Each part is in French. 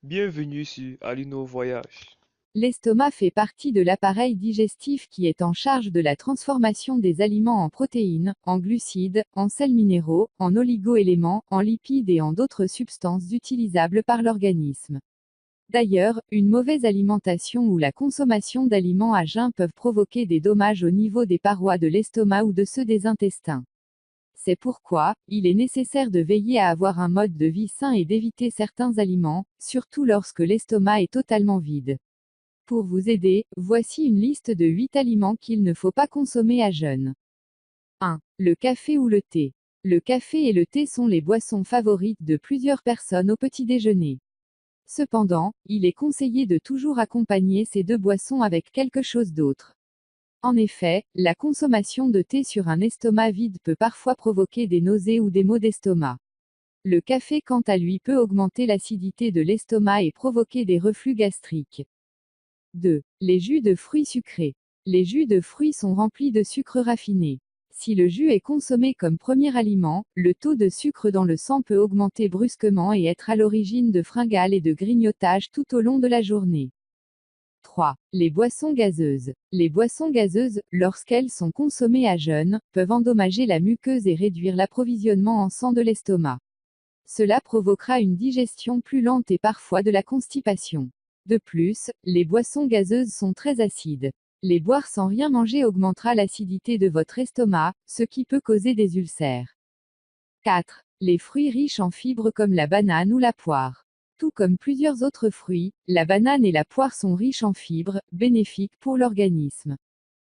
Bienvenue sur Alino Voyage. L'estomac fait partie de l'appareil digestif qui est en charge de la transformation des aliments en protéines, en glucides, en sels minéraux, en oligo-éléments, en lipides et en d'autres substances utilisables par l'organisme. D'ailleurs, une mauvaise alimentation ou la consommation d'aliments à jeun peuvent provoquer des dommages au niveau des parois de l'estomac ou de ceux des intestins. C'est pourquoi, il est nécessaire de veiller à avoir un mode de vie sain et d'éviter certains aliments, surtout lorsque l'estomac est totalement vide. Pour vous aider, voici une liste de 8 aliments qu'il ne faut pas consommer à jeun. 1. Le café ou le thé. Le café et le thé sont les boissons favorites de plusieurs personnes au petit déjeuner. Cependant, il est conseillé de toujours accompagner ces deux boissons avec quelque chose d'autre. En effet, la consommation de thé sur un estomac vide peut parfois provoquer des nausées ou des maux d'estomac. Le café quant à lui peut augmenter l'acidité de l'estomac et provoquer des reflux gastriques. 2. Les jus de fruits sucrés. Les jus de fruits sont remplis de sucre raffiné. Si le jus est consommé comme premier aliment, le taux de sucre dans le sang peut augmenter brusquement et être à l'origine de fringales et de grignotages tout au long de la journée. 3. Les boissons gazeuses. Les boissons gazeuses, lorsqu'elles sont consommées à jeun, peuvent endommager la muqueuse et réduire l'approvisionnement en sang de l'estomac. Cela provoquera une digestion plus lente et parfois de la constipation. De plus, les boissons gazeuses sont très acides. Les boire sans rien manger augmentera l'acidité de votre estomac, ce qui peut causer des ulcères. 4. Les fruits riches en fibres comme la banane ou la poire. Tout comme plusieurs autres fruits, la banane et la poire sont riches en fibres, bénéfiques pour l'organisme.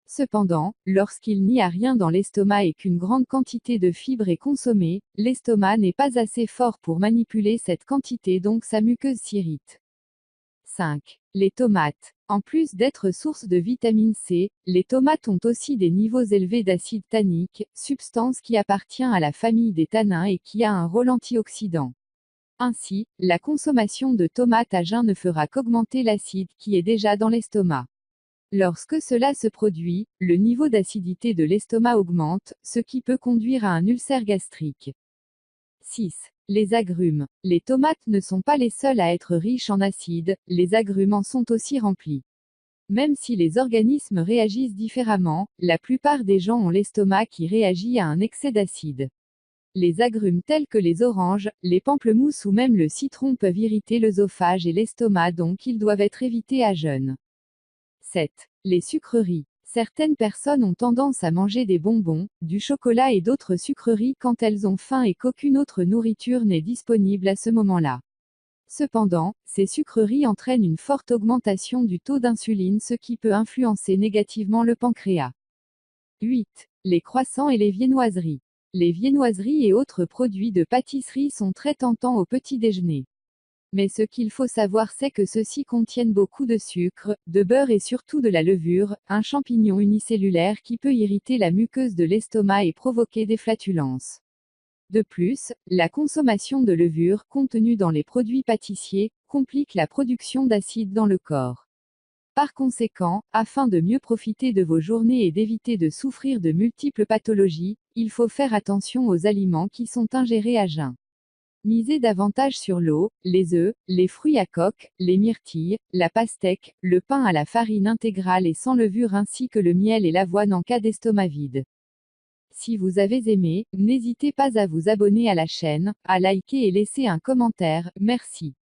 Cependant, lorsqu'il n'y a rien dans l'estomac et qu'une grande quantité de fibres est consommée, l'estomac n'est pas assez fort pour manipuler cette quantité, donc sa muqueuse s'irrite. 5. Les tomates. En plus d'être source de vitamine C, les tomates ont aussi des niveaux élevés d'acide tannique, substance qui appartient à la famille des tannins et qui a un rôle antioxydant. Ainsi, la consommation de tomates à jeun ne fera qu'augmenter l'acide qui est déjà dans l'estomac. Lorsque cela se produit, le niveau d'acidité de l'estomac augmente, ce qui peut conduire à un ulcère gastrique. 6. Les agrumes. Les tomates ne sont pas les seules à être riches en acide, les agrumes en sont aussi remplis. Même si les organismes réagissent différemment, la plupart des gens ont l'estomac qui réagit à un excès d'acide. Les agrumes tels que les oranges, les pamplemousses ou même le citron peuvent irriter l'œsophage et l'estomac, donc ils doivent être évités à jeun. 7. Les sucreries. Certaines personnes ont tendance à manger des bonbons, du chocolat et d'autres sucreries quand elles ont faim et qu'aucune autre nourriture n'est disponible à ce moment-là. Cependant, ces sucreries entraînent une forte augmentation du taux d'insuline, ce qui peut influencer négativement le pancréas. 8. Les croissants et les viennoiseries. Les viennoiseries et autres produits de pâtisserie sont très tentants au petit déjeuner. Mais ce qu'il faut savoir, c'est que ceux-ci contiennent beaucoup de sucre, de beurre et surtout de la levure, un champignon unicellulaire qui peut irriter la muqueuse de l'estomac et provoquer des flatulences. De plus, la consommation de levure contenue dans les produits pâtissiers complique la production d'acide dans le corps. Par conséquent, afin de mieux profiter de vos journées et d'éviter de souffrir de multiples pathologies, il faut faire attention aux aliments qui sont ingérés à jeun. Misez davantage sur l'eau, les œufs, les fruits à coque, les myrtilles, la pastèque, le pain à la farine intégrale et sans levure ainsi que le miel et l'avoine en cas d'estomac vide. Si vous avez aimé, n'hésitez pas à vous abonner à la chaîne, à liker et laisser un commentaire, merci.